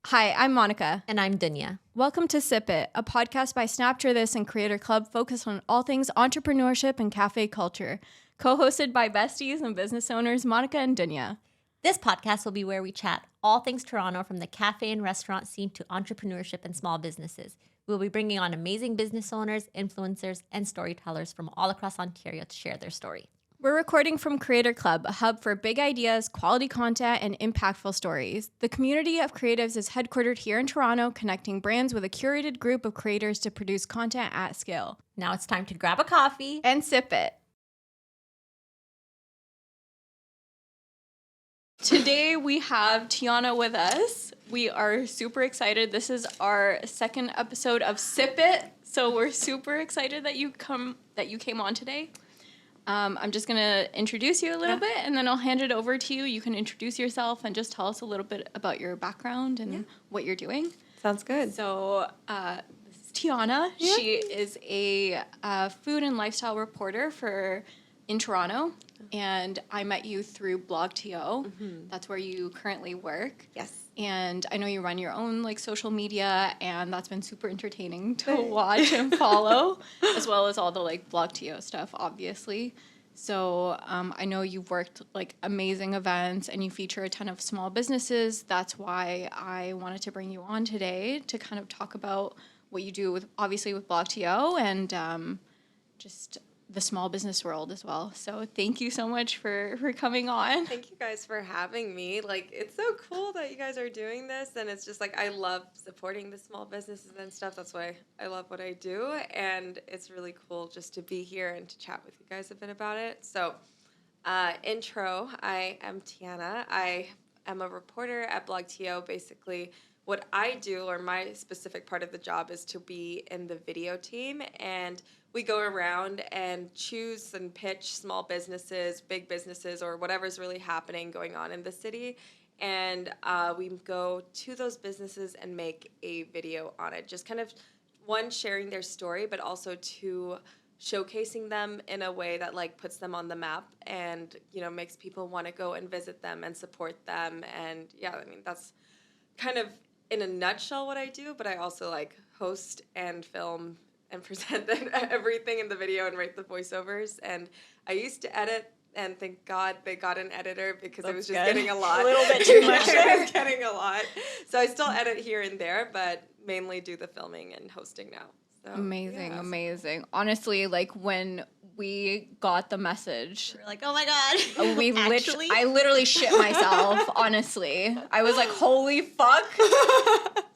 Hi, I'm Monica. And I'm Dunya. Welcome to Sip It, a podcast by SnaptureThis and CreatorClub focused on all things entrepreneurship and cafe culture. Co-hosted by besties and business owners Monica and Dunya. This podcast will be where we chat all things Toronto, from the cafe and restaurant scene to entrepreneurship and small businesses. We'll be bringing on amazing business owners, influencers, and storytellers from all across Ontario to share their story. We're recording from CreatorClub, a hub for big ideas, quality content, and impactful stories. The community of creatives is headquartered here in Toronto, connecting brands with a curated group of creators to produce content at scale. Now it's time to grab a coffee And sip it. Today we have Tiana with us. We are super excited. This is our second episode of Sip It, so we're super excited that you came on today. I'm just going to introduce you a little bit, and then I'll hand it over to you. You can introduce yourself and just tell us a little bit about your background and what you're doing. Sounds good. So this is Tiana. Yeah. She is a food and lifestyle reporter in Toronto, and I met you through BlogTO. Mm-hmm. That's where you currently work. Yes. And I know you run your own social media, and that's been super entertaining to watch and follow, as well as all the BlogTO stuff, obviously. So I know you've worked amazing events, and you feature a ton of small businesses. That's why I wanted to bring you on today to kind of talk about what you do with BlogTO and just the small business world as well. So thank you so much for coming on. Thank you guys for having me. It's so cool that you guys are doing this, and it's just I love supporting the small businesses and stuff. That's why I love what I do, and it's really cool just to be here and to chat with you guys a bit about it. So, intro, I am Tiana. I am a reporter at BlogTO. Basically, what I do, or my specific part of the job, is to be in the video team, and we go around and choose and pitch small businesses, big businesses, or whatever's really happening going on in the city. And we go to those businesses and make a video on it. Just kind of, one, sharing their story, but also two, showcasing them in a way that puts them on the map and, makes people want to go and visit them and support them. And that's kind of in a nutshell what I do, but I also host and film and present everything in the video and write the voiceovers. And I used to edit, and thank God they got an editor because it was just getting a lot. A little bit too much. It was getting a lot. So I still edit here and there, but mainly do the filming and hosting now. So, Amazing. Honestly, when we got the message, we're like, oh my God. I literally shit myself, honestly. I was like, holy fuck.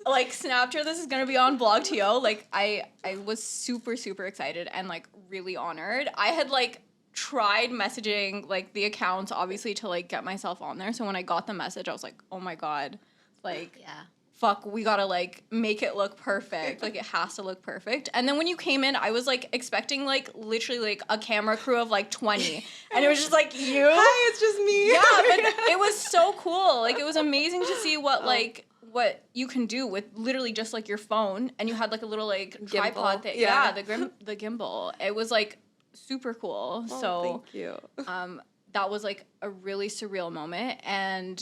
SnaptureThis is going to be on BlogTO. I was super, super excited and really honored. I had tried messaging the accounts, obviously, to get myself on there. So when I got the message, I was like, oh my God. Fuck, we gotta make it look perfect. It has to look perfect. And then when you came in, I was expecting literally a camera crew of 20. And it was just you. Hi, it's just me. Yeah, but it was so cool. It was amazing to see what you can do with literally just your phone, and you had a little tripod thing. Yeah, the gimbal. It was super cool. Oh, so thank you. That was a really surreal moment, and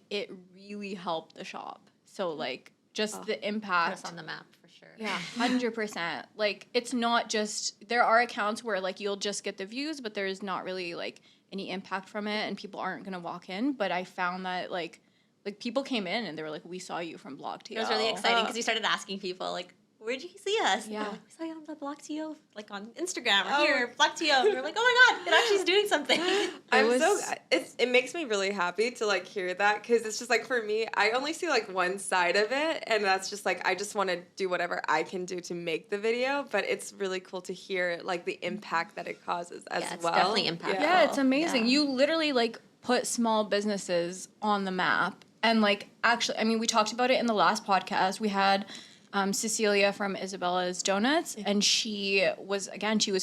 it really helped the shop. So just the impact. Put us on the map for sure. Yeah, 100%. It's not just, there are accounts where you'll just get the views, but there's not really any impact from it, and people aren't gonna walk in. But I found that people came in and they were we saw you from BlogTO. It was really exciting because you started asking people where'd you see us? Yeah. We saw you on the BlogTO, on Instagram or here, BlogTO. And we're like, oh my God, it actually is doing something. It makes me really happy to hear that, because it's just for me, I only see one side of it, and that's just I just want to do whatever I can do to make the video, but it's really cool to hear the impact that it causes as well. It's definitely impactful. Yeah, it's amazing. Yeah. You literally put small businesses on the map, and actually, we talked about it in the last podcast. We had Cecilia from Isabella's Donuts, and she was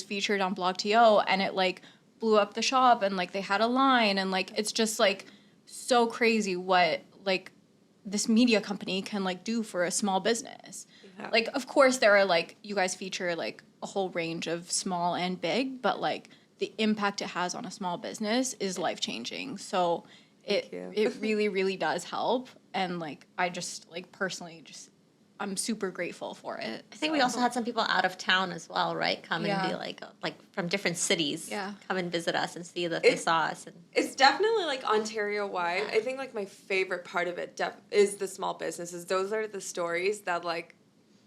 featured on BlogTO, and it blew up the shop, and they had a line, and it's just so crazy what this media company can do for a small business. Yeah. Of course there are you guys feature a whole range of small and big, but the impact it has on a small business is life-changing. So Thank you. it really, really does help. And like, I just like personally just, I'm super grateful for it. I think we also had some people out of town as well, right? Come and be Yeah. like from different cities. Yeah. Come and visit us and see that they saw us. And It's definitely like Ontario wide. I think like my favorite part of it is the small businesses. Those are the stories that like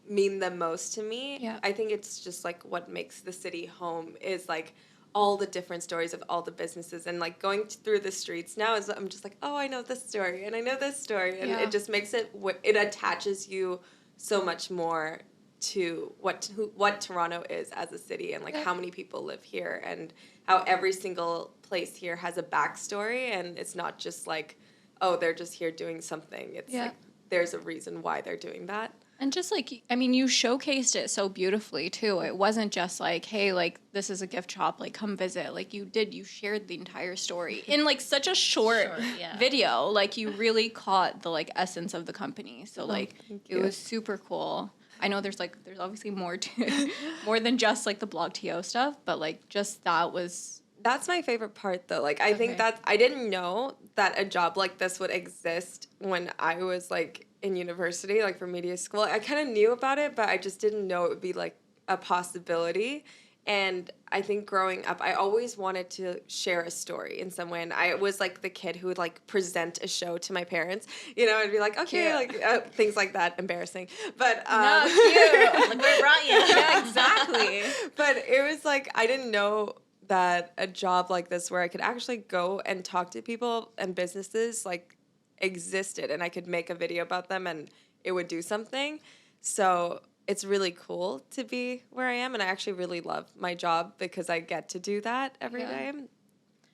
mean the most to me. Yeah. I think it's just like what makes the city home is like all the different stories of all the businesses, and like going through the streets now is I'm just like, oh, I know this story and I know this story, and Yeah. it just makes it it attaches you so much more to what Toronto is as a city, and like how many people live here, and how every single place here has a backstory, and it's not just like, oh, they're just here doing something. It's like there's a reason why they're doing that. And just like, I mean, you showcased it so beautifully too. It wasn't just like, hey, like this is a gift shop, like come visit. Like you shared the entire story in like such a short video. Like you really caught the like essence of the company. So like it was super cool. I know there's obviously more than just like the BlogTO stuff, but like just That's my favorite part though. Like I think that I didn't know that a job like this would exist when I was like in university, like for media school. I kind of knew about it, but I just didn't know it would be like a possibility. And I think growing up, I always wanted to share a story in some way. And I was like the kid who would like present a show to my parents, you know, and be like, okay, like things like that, embarrassing. But no, cute. like, we brought you. Yeah, exactly. But it was like I didn't know that a job like this where I could actually go and talk to people and businesses like existed, and I could make a video about them and it would do something. So it's really cool to be where I am, and I actually really love my job because I get to do that every day.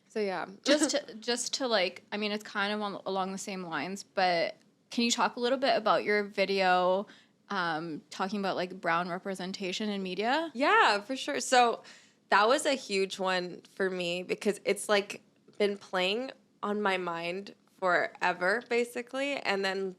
So yeah. just to like, I mean, it's kind of along the same lines, but can you talk a little bit about your video talking about like brown representation in media? Yeah, for sure. So that was a huge one for me because it's like been playing on my mind forever, basically. And then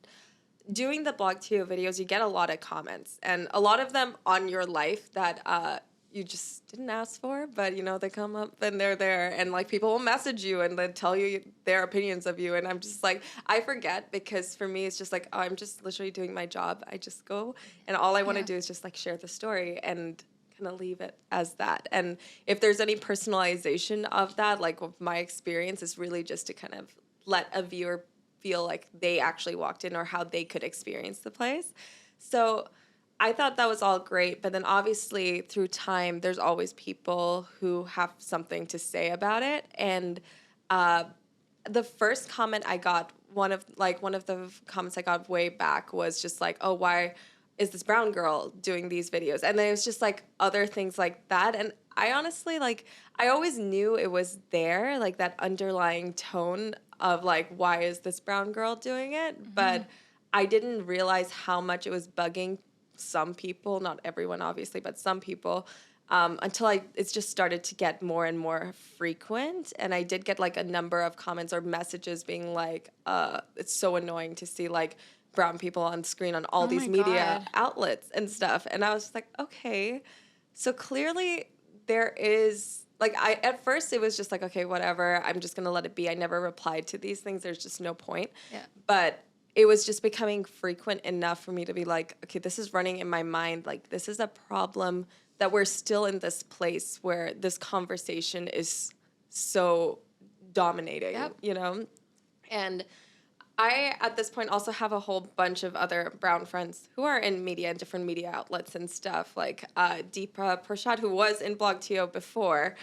doing the BlogTO videos, you get a lot of comments, and a lot of them on your life that you just didn't ask for, but you know, they come up and they're there, and like people will message you and then tell you their opinions of you, and I'm just like, I forget, because for me it's just like, oh, I'm just literally doing my job. I just go and all I want to do is just like share the story and kind of leave it as that. And if there's any personalization of that, like my experience is really just to kind of let a viewer feel like they actually walked in or how they could experience the place. So I thought that was all great, but then obviously through time, there's always people who have something to say about it. And the first comment I got, one of the comments I got way back was just like, oh, why is this brown girl doing these videos? And then it was just like other things like that. And I honestly, like, I always knew it was there, like that underlying tone of like, why is this brown girl doing it? Mm-hmm. But I didn't realize how much it was bugging some people, not everyone obviously, but some people, until it's just started to get more and more frequent. And I did get like a number of comments or messages being like, it's so annoying to see like brown people on screen on all these media outlets and stuff. And I was just like, okay, so clearly there is, like, at first it was just like, okay, whatever, I'm just going to let it be. I never replied to these things. There's just no point. Yeah. But it was just becoming frequent enough for me to be like, okay, this is running in my mind. Like, this is a problem that we're still in this place where this conversation is so dominating, you know? And I, at this point, also have a whole bunch of other brown friends who are in media and different media outlets and stuff, like Deepa Prashad, who was in BlogTO before,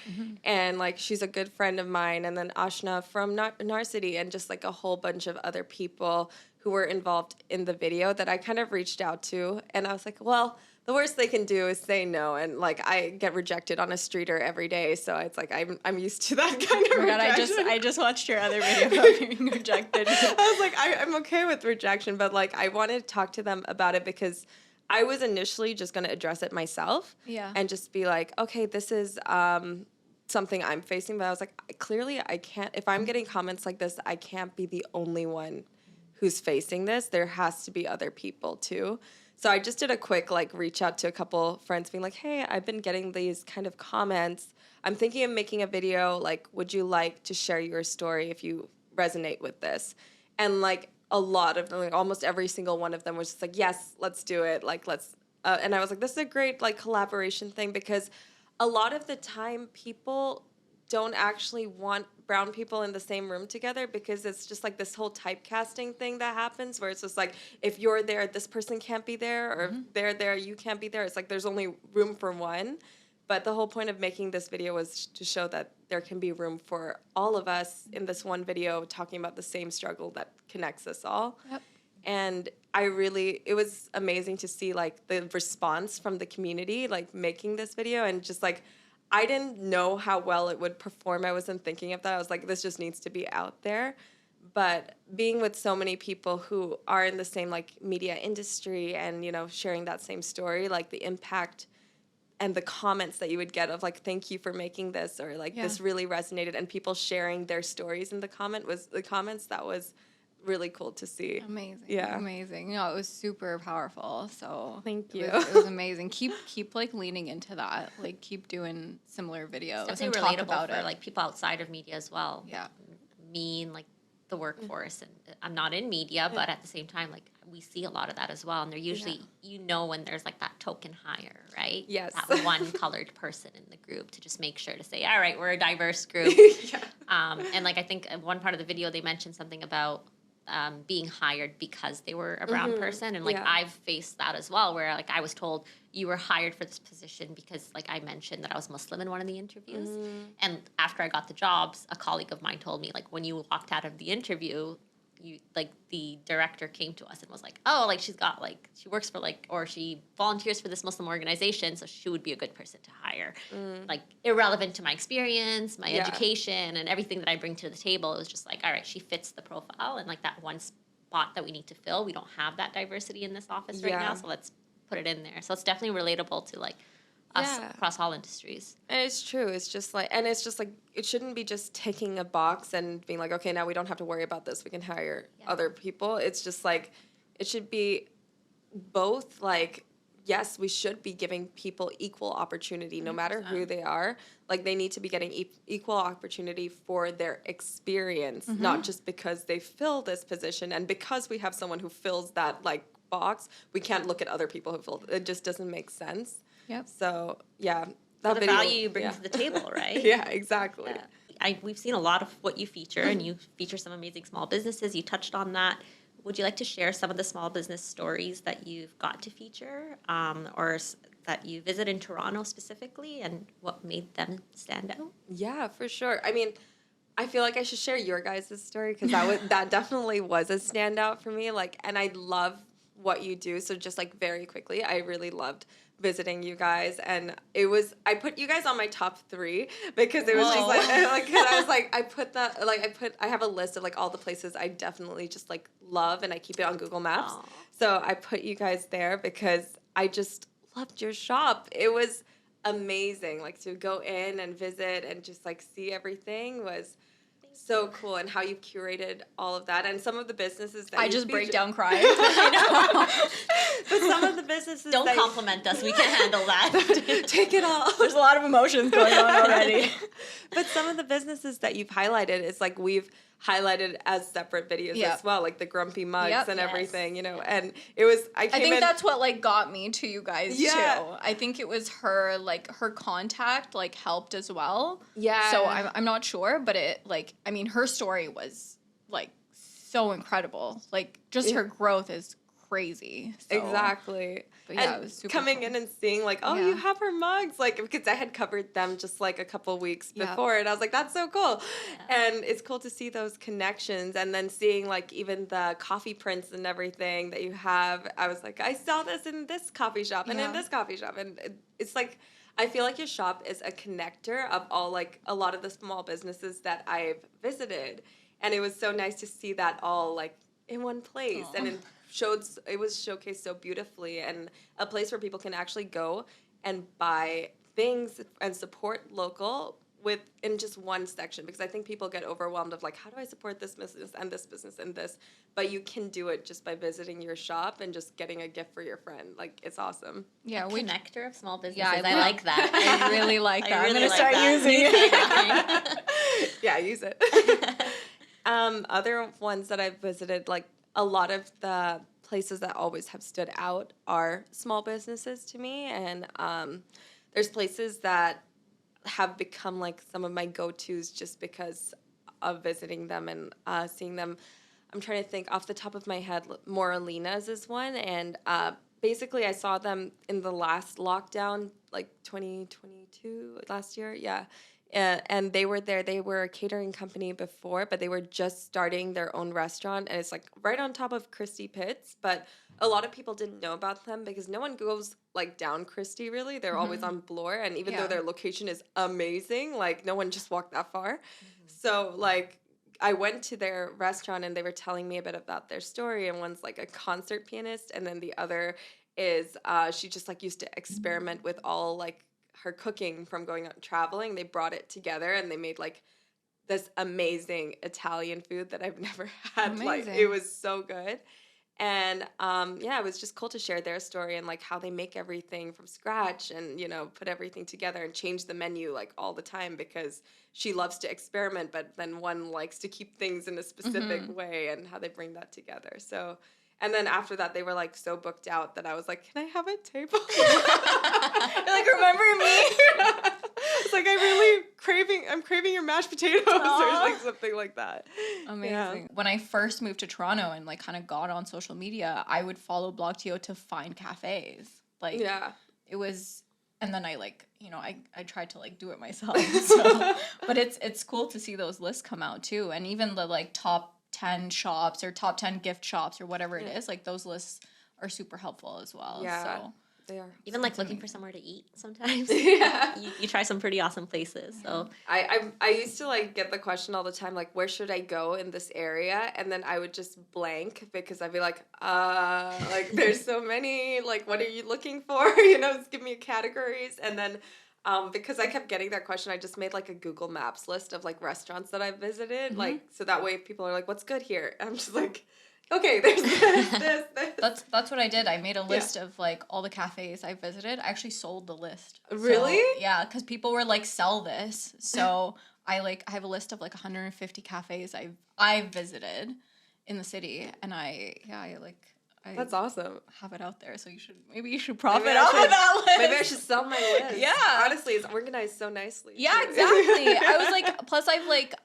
and like she's a good friend of mine, and then Ashna from Narcity, and just like a whole bunch of other people who were involved in the video that I kind of reached out to, and I was like, well, the worst they can do is say no, and like I get rejected on a streeter every day, so it's like I'm used to that kind of rejection. I just watched your other video about being rejected. I was like, I'm okay with rejection, but like I wanted to talk to them about it because I was initially just going to address it myself, and just be like, okay, this is something I'm facing, but I was like, clearly I can't. If I'm getting comments like this, I can't be the only one who's facing this. There has to be other people too. So I just did a quick like reach out to a couple friends being like, hey, I've been getting these kind of comments. I'm thinking of making a video. Like, would you like to share your story if you resonate with this. And like a lot of them, like almost every single one of them was just like, yes, let's do it. Like, let's, and I was like, this is a great like collaboration thing, because a lot of the time people don't actually want brown people in the same room together, because it's just like this whole typecasting thing that happens where it's just like, if you're there, this person can't be there, or if they're there, you can't be there. It's like there's only room for one. But the whole point of making this video was to show that there can be room for all of us in this one video talking about the same struggle that connects us all. Yep. And it was amazing to see like the response from the community, like making this video, and just like, I didn't know how well it would perform. I wasn't thinking of that. I was like, this just needs to be out there. But being with so many people who are in the same like media industry and, you know, sharing that same story, like the impact and the comments that you would get of like, thank you for making this, or like this really resonated, and people sharing their stories in the comments, that was really cool to see. Amazing. Yeah. Amazing. No, it was super powerful. So Thank you. It was amazing. Keep like leaning into that. Like keep doing similar videos It's and definitely talk relatable about for it. like people outside of media as well. Yeah. Me and like the workforce, and I'm not in media, but at the same time, like we see a lot of that as well. And they're usually, you know, when there's like that token hire, right? Yes. That one colored person in the group to just make sure to say, all right, we're a diverse group. And like I think one part of the video they mentioned something about being hired because they were a brown person, and like I've faced that as well, where like I was told you were hired for this position because like I mentioned that I was Muslim in one of the interviews, and after I got the jobs, a colleague of mine told me like when you walked out of the interview, you like the director came to us and was like, oh, like she works for like, or she volunteers for this Muslim organization, so she would be a good person to hire. Like irrelevant to my experience, my education, and everything that I bring to the table, it was just like, all right, she fits the profile, and like that one spot that we need to fill, we don't have that diversity in this office right now, so let's put it in there. So it's definitely relatable to like us across all industries. And it's true. It's just like, it shouldn't be just ticking a box and being like, okay, now we don't have to worry about this. We can hire other people. It's just like, it should be both like, yes, we should be giving people equal opportunity no matter who they are. Like they need to be getting equal opportunity for their experience, not just because they fill this position. And because we have someone who fills that like box, we can't look at other people who fill it. It just doesn't make sense. Yep. So, yeah. The value you bring to the table, right? Yeah, exactly. We've seen a lot of what you feature, and you feature some amazing small businesses. You touched on that. Would you like to share some of the small business stories that you've got to feature, or that you visit in Toronto specifically, and what made them stand out? Yeah, for sure. I mean, I feel like I should share your guys' story, because that definitely was a standout for me. Like, and I love what you do. So just like very quickly, I really loved visiting you guys, and I put you guys on my top 3 because it was just like cause I was like, I have a list of like all the places I definitely just like love, and I keep it on Google Maps. Aww. So I put you guys there because I just loved your shop. It was amazing. Like to go in and visit and just like see everything was so cool, and how you curated all of that, and some of the businesses that I just break down crying. But some of the businesses don't compliment us. We can't handle that. Take it all. There's a lot of emotions going on already. But some of the businesses that you've highlighted is like we've highlighted as separate videos as well, like the grumpy mugs and everything, you know. And it was I think that's what like got me to you guys too. I think it was her contact like helped as well. Yeah. So I'm not sure, but it like I mean her story was like so incredible. Like just her growth is crazy. So. Exactly. But yeah, and it was super coming cool. in and seeing like, oh, you have her mugs, like because I had covered them just like a couple weeks before, and I was like, that's so cool. And it's cool to see those connections, and then seeing like even the coffee prints and everything that you have. I was like, I saw this in this coffee shop and in this coffee shop, and it's like I feel like your shop is a connector of all like a lot of the small businesses that I've visited, and it was so nice to see that all like in one place. And it was showcased so beautifully, and a place where people can actually go and buy things and support local in just one section, because I think people get overwhelmed of like, how do I support this business and this business and this, but you can do it just by visiting your shop and just getting a gift for your friend. Like it's awesome. Yeah, connector of small businesses. Yeah, I like that. I really like that. Really I'm gonna start using it. Yeah, use it. Other ones that I've visited, like a lot of the places that always have stood out are small businesses to me. And there's places that have become like some of my go-tos just because of visiting them and seeing them. I'm trying to think off the top of my head. Moralina's is one, and basically I saw them in the last lockdown, like 2022 last year. Yeah. And they were there. They were a catering company before, but they were just starting their own restaurant. And it's like right on top of Christie Pitts. But a lot of people didn't know about them because no one goes like down Christie really. They're always on Bloor. And even though their location is amazing, like no one just walked that far. So like I went to their restaurant and they were telling me a bit about their story. And one's like a concert pianist. And then the other is she just like used to experiment with all like her cooking from going out traveling. They brought it together and they made like this amazing Italian food that I've never had. Amazing. Like it was so good. And yeah, it was just cool to share their story and like how they make everything from scratch and, you know, put everything together and change the menu like all the time because she loves to experiment, but then one likes to keep things in a specific way and how they bring that together. So, and then after that, they were like so booked out that I was like, "Can I have a table?" You're like, remember me? It's like I'm craving your mashed potatoes or like something like that. Amazing. Yeah. When I first moved to Toronto and like kind of got on social media, I would follow BlogTO to find cafes. Like, Yeah. it was, and then I like, you know, I tried to like do it myself. So, but it's cool to see those lists come out too, and even the like top 10 shops or top 10 gift shops or whatever it is, like those lists are super helpful as well. Yeah. So They are. Even like looking for somewhere to eat sometimes. Yeah. You try some pretty awesome places. So I used to like get the question all the time, like, where should I go in this area? And then I would just blank because I'd be like there's so many, like, what are you looking for? You know, just give me categories. And then because I kept getting that question, I just made like a Google Maps list of like restaurants that I've visited. Like, so that way people are like, what's good here? And I'm just like, okay, there's this. that's what I did. I made a list of like all the cafes I visited. I actually sold the list. Really? So, yeah, because people were like, sell this. So I have a list of like 150 cafes I've visited in the city, and I That's awesome. have it out there. So maybe you should profit Maybe I off should- of that list. Maybe I should sell my list. Yeah. Honestly, it's organized so nicely. Yeah, too. exactly. I was like, plus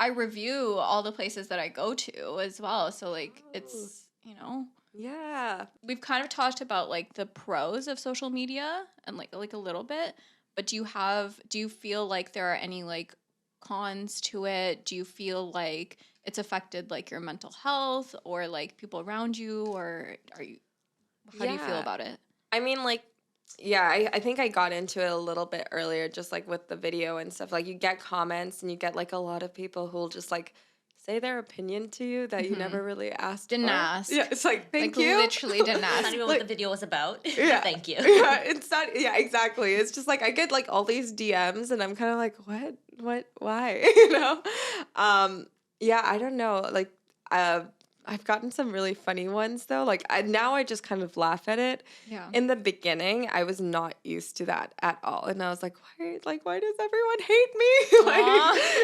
I review all the places that I go to as well. So like it's, you know, Yeah. we've kind of talked about like the pros of social media and like a little bit, but do you feel like there are any like cons to it? Do you feel like it's affected like your mental health or like people around you, or how do you feel Yeah. about it? I mean, like, yeah, I think I got into it a little bit earlier, just like with the video and stuff. Like, you get comments and you get like a lot of people who'll just like say their opinion to you that you never really asked. Didn't for. ask. Yeah, it's like, thank Like you. like didn't that's ask. not even Like- what the video was about. Yeah. Thank you. Yeah, it's not. Yeah, exactly. It's just like I get like all these DMs, and I'm kind of like, what, why, you know? Yeah, I don't know. Like, I've gotten some really funny ones though. Like, now I just kind of laugh at it. Yeah. In the beginning, I was not used to that at all, and I was like, why does everyone hate me? Like,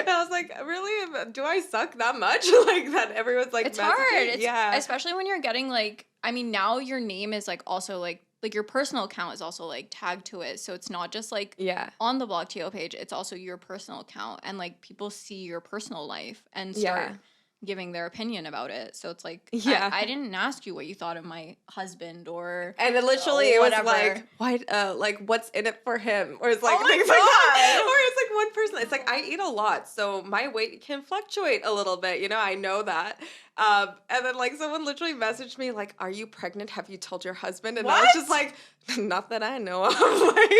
and I was like, really? Do I suck that much? Like that everyone's like, It's hard. messaging? It's, Yeah. especially when you're getting like, I mean, now your name is like also like your personal account is also like tagged to it. So it's not just like Yeah. on the BlogTO page, it's also your personal account, and like people see your personal life and start Yeah. giving their opinion about it. So it's like, Yeah. I didn't ask you what you thought of my husband or And then literally it was whatever. like, why, like, what's in it for him? Or it's like, Oh my things like that. God. Or it's like one person. It's like, I eat a lot, so my weight can fluctuate a little bit. You know, I know that. And then like someone literally messaged me like, are you pregnant? Have you told your husband? And I was What? just like, not that I know of. Like,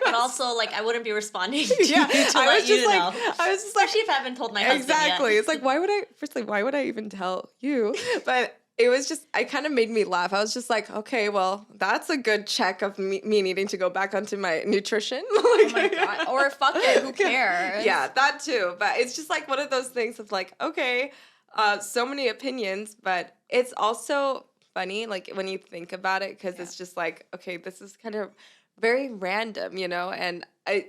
But also, like, I wouldn't be responding to yeah, you to I let was you just like, know. I was just like, Especially if I haven't told my husband exactly. yet. It's like, why would I even tell you? But it was just, it kind of made me laugh. I was just like, okay, well, that's a good check of me needing to go back onto my nutrition. Like, oh my God. Or fuck it, who cares? yeah, that too. But it's just like one of those things of like, okay, so many opinions, but it's also funny, like when you think about it, because it's just like, okay, this is kind of very random, you know, and I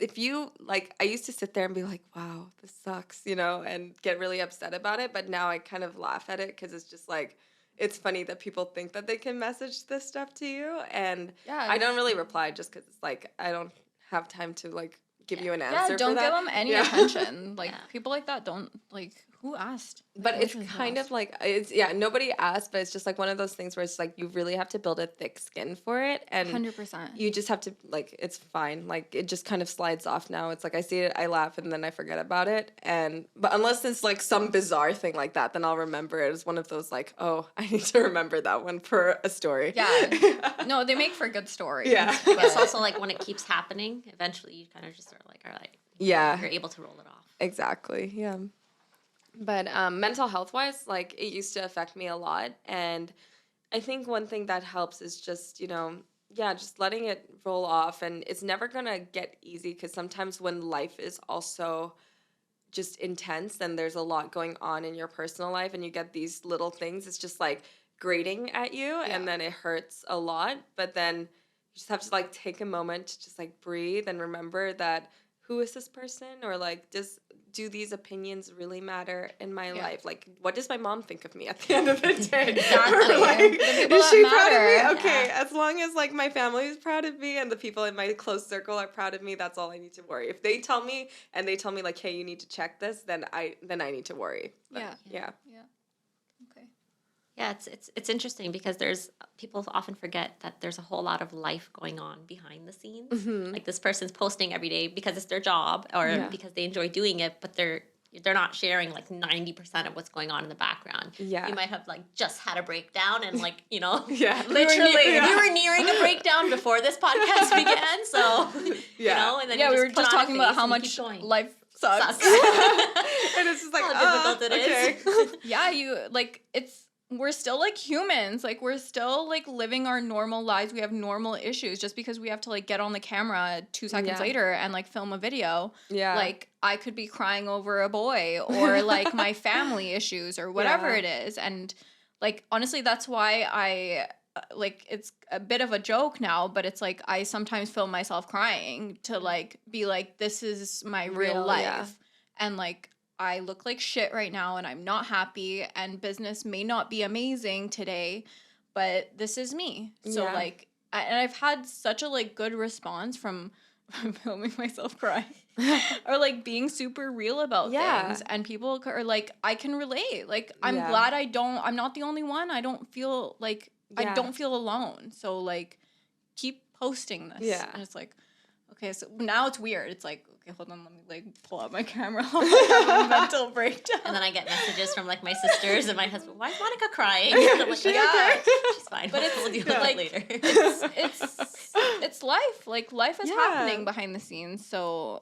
used to sit there and be like, wow, this sucks, you know, and get really upset about it. But now I kind of laugh at it because it's just like, it's funny that people think that they can message this stuff to you. And I don't really reply just because it's like, I don't have time to like give you an answer. Yeah, don't for that. give them any attention. Like people like that don't like, who asked? But it's kind of like, nobody asked, but it's just like one of those things where it's like you really have to build a thick skin for it. And 100%. you just have to, like, it's fine. Like, it just kind of slides off now. It's like I see it, I laugh, and then I forget about it. But unless it's like some bizarre thing like that, then I'll remember it as one of those, like, oh, I need to remember that one for a story. Yeah. No, they make for good stories. Yeah. But it's also like when it keeps happening, eventually you kind of just sort of like are like, you're able to roll it off. Exactly. Yeah. But mental health wise, like it used to affect me a lot. And I think one thing that helps is just, you know, just letting it roll off. And it's never going to get easy because sometimes when life is also just intense and there's a lot going on in your personal life and you get these little things, it's just like grating at you and then it hurts a lot. But then you just have to like take a moment to just like breathe and remember that who is this person, or like do these opinions really matter in my life? Like, what does my mom think of me at the end of the day? Exactly. Like, is she proud of me? Okay, Yeah. as long as like my family is proud of me and the people in my close circle are proud of me, that's all I need to worry. If they tell me like, hey, you need to check this, then I need to worry. But, yeah. Okay. Yeah, it's interesting because people often forget that there's a whole lot of life going on behind the scenes. Mm-hmm. Like this person's posting every day because it's their job or because they enjoy doing it, but they're not sharing like 90% of what's going on in the background. Yeah. You might have like just had a breakdown and like, you know, Literally. we were nearing a breakdown before this podcast began. So, you know, and then we were just talking about how much life sucks. And it's just like, how difficult it is. Yeah, we're still like humans. Like we're still like living our normal lives. We have normal issues. Just because we have to like get on the camera 2 seconds later and like film a video. Yeah. Like I could be crying over a boy or like my family issues or whatever it is. And like honestly, that's why I like it's a bit of a joke now, but it's like I sometimes film myself crying to like be like, this is my real life. Yeah. And like I look like shit right now and I'm not happy and business may not be amazing today, but this is me. So like, and I've had such a like good response from filming myself crying or like being super real about things, and people are like, I can relate. Like, I'm glad I'm not the only one. I don't feel like, I don't feel alone. So like, keep posting this. Yeah. And it's like, okay, so now it's weird. It's like, okay, hold on, let me like pull out my camera. I have a mental breakdown. And then I get messages from like my sisters and my husband. Why is Monica crying? And I'm like, she's fine. But we'll deal with it later. It's life. Like life is happening behind the scenes. So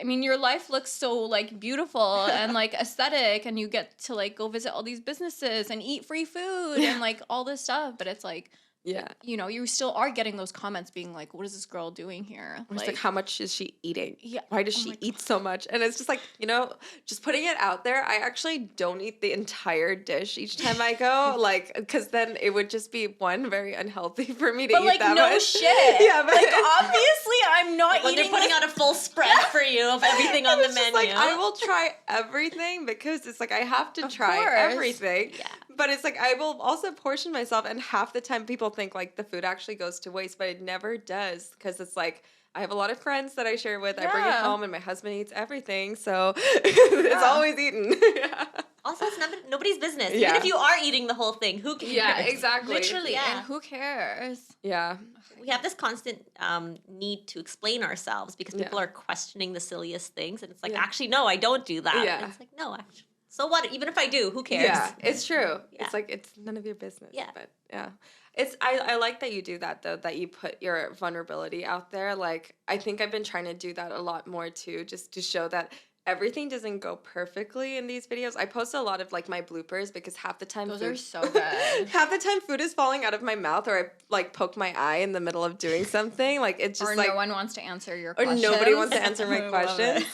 your life looks so like beautiful and like aesthetic, and you get to like go visit all these businesses and eat free food and like all this stuff. But it's like, you know, you still are getting those comments being like, what is this girl doing here? It's like, how much is she eating? Yeah. Why does she eat so much? And it's just like, you know, just putting it out there, I actually don't eat the entire dish each time I go, like, because then it would just be, one, very unhealthy for me to eat that much. But like, no shit. Yeah, but like, obviously I'm not eating. They're putting out a full spread for you of everything on the menu. Like, I will try everything because it's like, I have to try everything. Yeah. But it's like, I will also portion myself, and half the time people think like the food actually goes to waste, but it never does, because it's like, I have a lot of friends that I share with. I bring it home and my husband eats everything, so it's always eaten. Also, it's nobody's business. Even if you are eating the whole thing, who cares? Yeah, exactly. Literally, and who cares? Yeah. We have this constant need to explain ourselves because people are questioning the silliest things, and it's like, actually, no, I don't do that. Yeah. And it's like, no, actually. So what? Even if I do, who cares? Yeah, it's true. Yeah. It's like, it's none of your business. Yeah. But I like that you do that though, that you put your vulnerability out there. Like, I think I've been trying to do that a lot more too, just to show that everything doesn't go perfectly in these videos. I post a lot of like my bloopers because half the time those are so good. Half the time food is falling out of my mouth, or I like poke my eye in the middle of doing something. Like, it's just or like, no one wants to answer your questions. Or nobody wants to answer my questions.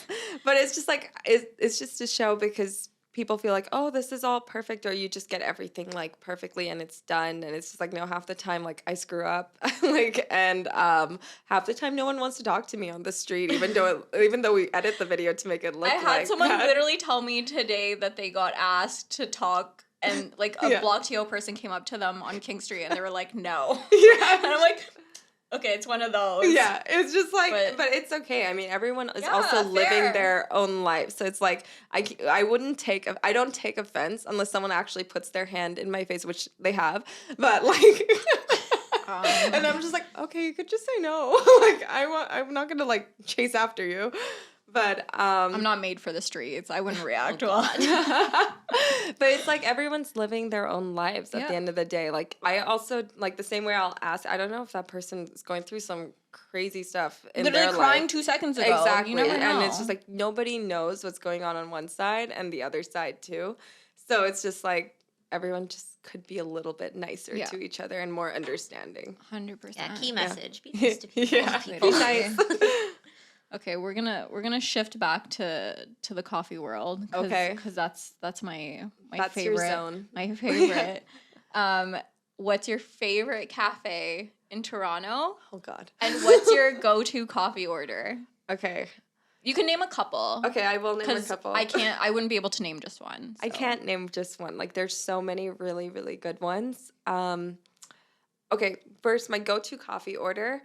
But it's just like, it's just to show, because people feel like, oh, this is all perfect, or you just get everything like perfectly and it's done. And it's just like, no, half the time, like I screw up, and half the time no one wants to talk to me on the street, even though we edit the video to make it look I like had someone that. literally tell me today that they got asked to talk, and like a Yeah. BlogTO person came up to them on King Street and they were like, no. Yeah. And I'm like, okay, it's one of those. Yeah, it's just like, But- but it's okay. I mean, everyone is Yeah, also living fair. their own life. So it's like, I don't take offense unless someone actually puts their hand in my face, which they have. But like, and I'm just like, okay, you could just say no. Like, I'm not gonna like chase after you. But I'm not made for the streets. I wouldn't react well. but it's like everyone's living their own lives at Yeah. the end of the day. Like, I also, like, the same way I'll ask, I don't know if that person is going through some crazy stuff in Literally their crying life. 2 seconds ago. Exactly. You never know. And it's just like nobody knows what's going on one side and the other side too. So it's just like everyone just could be a little bit nicer Yeah. to each other and more understanding. 100%. Yeah, key message. Be nice to people. Yeah. People. Be nice. Okay, we're gonna shift back to the coffee world. Okay. Because that's my That's favorite. your zone. My favorite. What's your favorite cafe in Toronto? Oh God. And what's your go-to coffee order? Okay. You can name a couple. Okay, I will name a 'Cause couple. I wouldn't be able to name just one. I so. can't name just one. Like, there's so many really, really good ones. Okay, first, my go-to coffee order.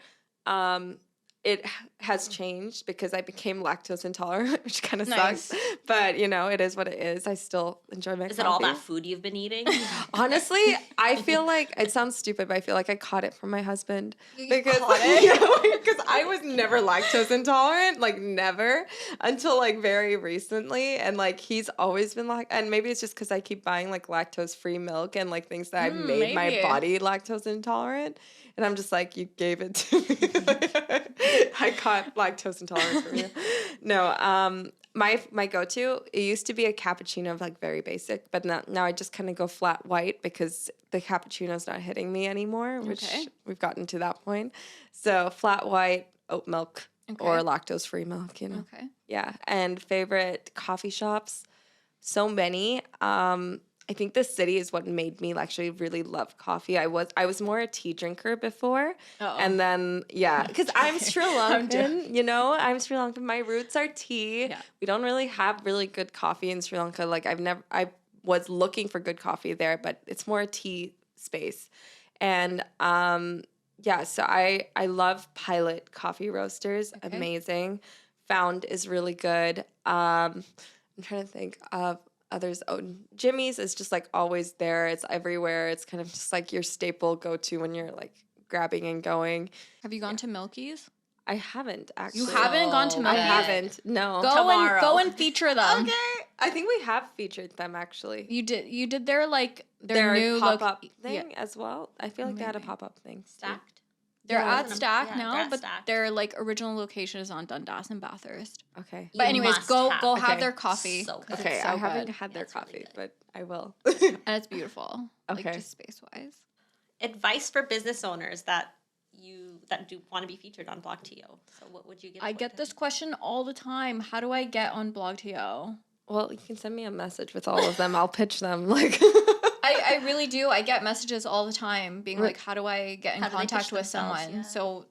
It has changed because I became lactose intolerant, which kind of Nice. sucks. But, you know, it is what it is. I still enjoy my Is coffee. it all that food you've been eating? Honestly, I feel like, it sounds stupid, but I feel like I caught it from my husband. You Because caught it? because I was never lactose intolerant, like never, until like very recently. And like he's always been and maybe it's just because I keep buying like lactose-free milk and like things that I've made my maybe. body lactose intolerant. And I'm just like, you gave it to me. I caught lactose intolerance from you. No, my go-to, it used to be a cappuccino, like very basic, but now I just kind of go flat white because the cappuccino's not hitting me anymore, which Okay. we've gotten to that point. So flat white, oat milk, or Okay. lactose-free milk, you know. Okay. Yeah, and favorite coffee shops, so many. I think the city is what made me actually really love coffee. I was more a tea drinker before, Uh-oh. and then because I'm Sri I'm Lankan, you know, I'm Sri Lankan. My roots are tea. Yeah. We don't really have really good coffee in Sri Lanka. Like I was looking for good coffee there, but it's more a tea space, and yeah. So I love Pilot coffee roasters. Okay. Amazing. Found is really good. I'm trying to think of others. Oh, Jimmy's is just like always there. It's everywhere. It's kind of just like your staple go-to when you're like grabbing and going. Have you gone to Milky's? I haven't actually. You haven't gone to So Milky's? I haven't. No. Go and feature them. Okay. I think we have featured them actually. You did their like Their new pop-up yeah. thing as well. I feel like they had a Maybe. pop-up thing. Stacked. They're Yeah. at Stack Yeah, now, they're at but Stack. their like original location is on Dundas and Bathurst. Okay. But You anyways, must go have. have Okay. their coffee. So 'cause good. Okay, it's so I haven't good. had their That's really coffee, good. but I will. And it's beautiful. Okay. Like just space wise. Advice for business owners that do want to be featured on BlogTO. So what would you give? I get this question all the time. How do I get on BlogTO? Well, you can send me a message with all of them. I'll pitch them. Like I really do. I get messages all the time being Right. like, how do I get in How do they contact pitch with themselves? someone? Yeah. So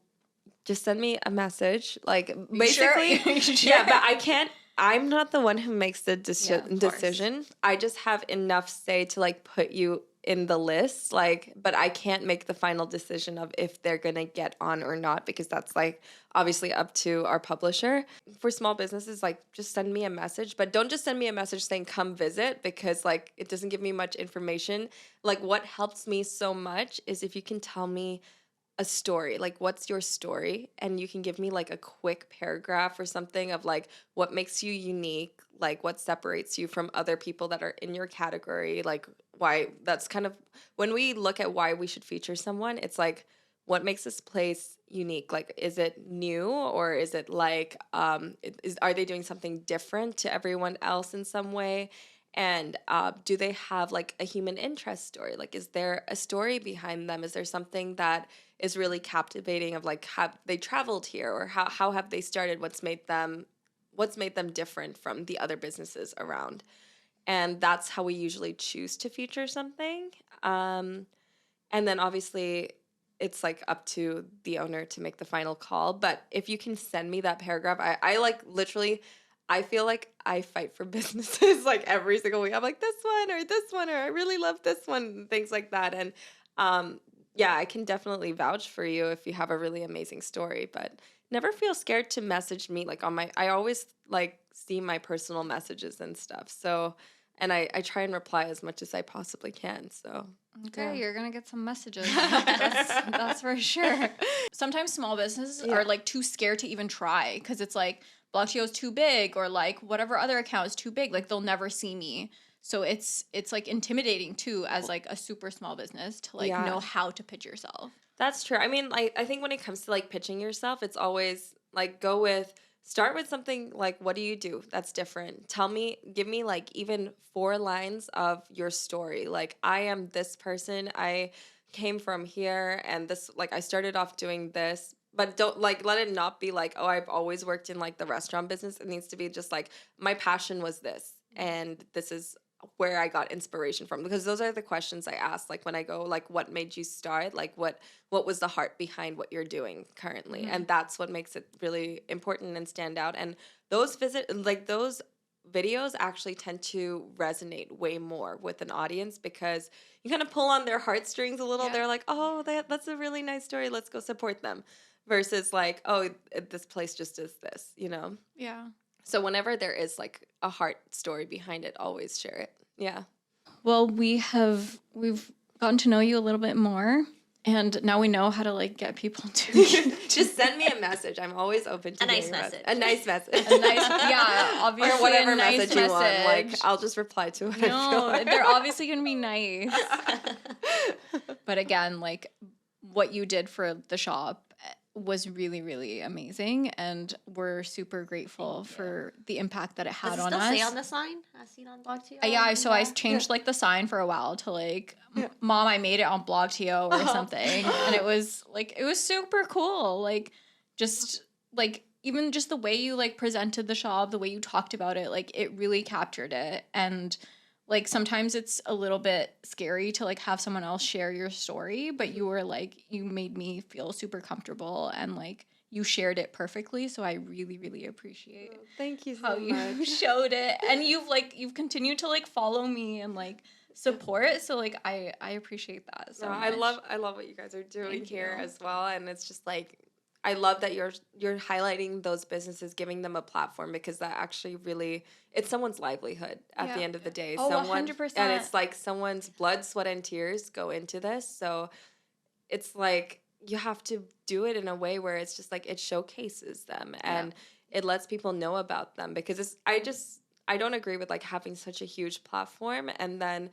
just send me a message. Like sure? basically, You sure? yeah. But I can't. I'm not the one who makes the Yeah, of course. decision. I just have enough say to like put you in the list. Like, but I can't make the final decision of if they're gonna get on or not because that's like obviously up to our publisher. For small businesses, like just send me a message, but don't just send me a message saying come visit because like it doesn't give me much information. Like what helps me so much is if you can tell me a story, like what's your story, and you can give me like a quick paragraph or something of like what makes you unique, like what separates you from other people that are in your category, like why. That's kind of when we look at why we should feature someone, it's like what makes this place unique, like is it new or is it like are they doing something different to everyone else in some way, and do they have like a human interest story, like is there a story behind them, is there something that is really captivating of like have they traveled here or how have they started, what's made them different from the other businesses around. And that's how we usually choose to feature something. And then obviously it's like up to the owner to make the final call. But if you can send me that paragraph, I like literally, I feel like I fight for businesses like every single week. I'm like, this one, or I really love this one, things like that. And yeah, I can definitely vouch for you if you have a really amazing story, but never feel scared to message me like on I always like see my personal messages and stuff. So, and I try and reply as much as I possibly can. So, Okay, yeah. you're gonna get some messages. That's for sure. Sometimes small businesses are like too scared to even try because it's like BlogTO is too big, or like whatever other account is too big. Like they'll never see me. So it's like intimidating too as like a super small business to like know how to pitch yourself. That's true. I mean, I think when it comes to like pitching yourself, it's always like start with something like, what do you do that's different? Give me like even 4 lines of your story. Like, I am this person. I came from here, and this, like, I started off doing this. But don't like let it not be like, oh, I've always worked in like the restaurant business. It needs to be just like, my passion was this, and this is where I got inspiration from, because those are the questions I ask, like when I go like, what made you start, like what was the heart behind what you're doing currently. And that's what makes it really important and stand out. And those videos actually tend to resonate way more with an audience, because you kind of pull on their heartstrings a little. They're like, oh, that's a really nice story, let's go support them, versus like, oh, this place just is this, Yeah. So whenever there is like a heart story behind it, always share it. Yeah. Well, we've gotten to know you a little bit more, and now we know how to like get people to Just send me a message. I'm always open to A nice hearing message. A nice message. yeah, obviously or whatever a nice message you want. Like, I'll just reply to it. No, they're obviously gonna be nice. But again, like what you did for the shop was really, really amazing, and we're super grateful for the impact that it had Does it on still us. say on the sign? As seen on BlogTO? I changed like the sign for a while to like, Mom, I made it on BlogTO or something, and it was super cool. Like, just like even just the way you like presented the shop, the way you talked about it, like it really captured it. And like sometimes it's a little bit scary to like have someone else share your story, but you were like, you made me feel super comfortable, and like you shared it perfectly. So I really, really appreciate Thank you so how much. you showed it. And you've continued to like follow me and like support. So like I appreciate that so much. I love what you guys are doing Thank here you. as well. And it's just like, I love that you're highlighting those businesses, giving them a platform, because that actually really, it's someone's livelihood at the end of the day. Oh, 100%. And it's like someone's blood, sweat, and tears go into this. So it's like you have to do it in a way where it's just like it showcases them and it lets people know about them, because I don't agree with like having such a huge platform and then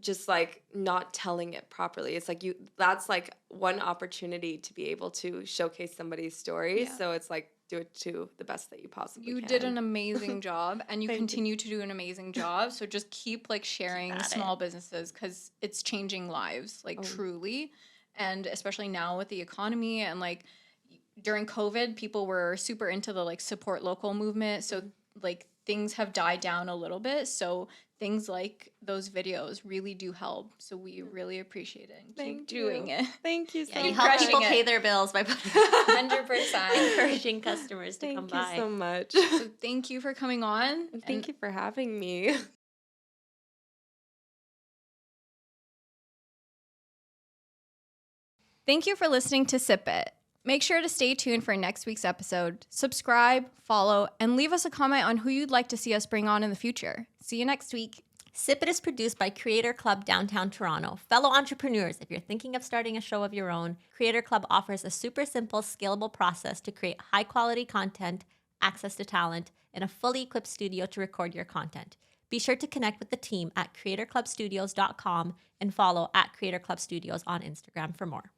just like not telling it properly. It's like that's like one opportunity to be able to showcase somebody's story. Yeah. So it's like, do it to the best that you possibly can. You did an amazing job, and you continue to do an amazing job. So just keep like sharing small businesses, because it's changing lives, like truly. And especially now with the economy, and like during COVID, people were super into the like support local movement. So like things have died down a little bit. So things like those videos really do help. So we really appreciate it, and keep doing it. Thank you so Yeah, much. you help people it. pay their bills by 100%. encouraging customers to come by. Thank you so much. So thank you for coming on. Thank you for having me. Thank you for listening to Sip It. Make sure to stay tuned for next week's episode. Subscribe, follow, and leave us a comment on who you'd like to see us bring on in the future. See you next week. Sip It is produced by CreatorClub Downtown Toronto. Fellow entrepreneurs, if you're thinking of starting a show of your own, CreatorClub offers a super simple, scalable process to create high-quality content, access to talent, and a fully equipped studio to record your content. Be sure to connect with the team at creatorclubstudios.com and follow at CreatorClub Studios on Instagram for more.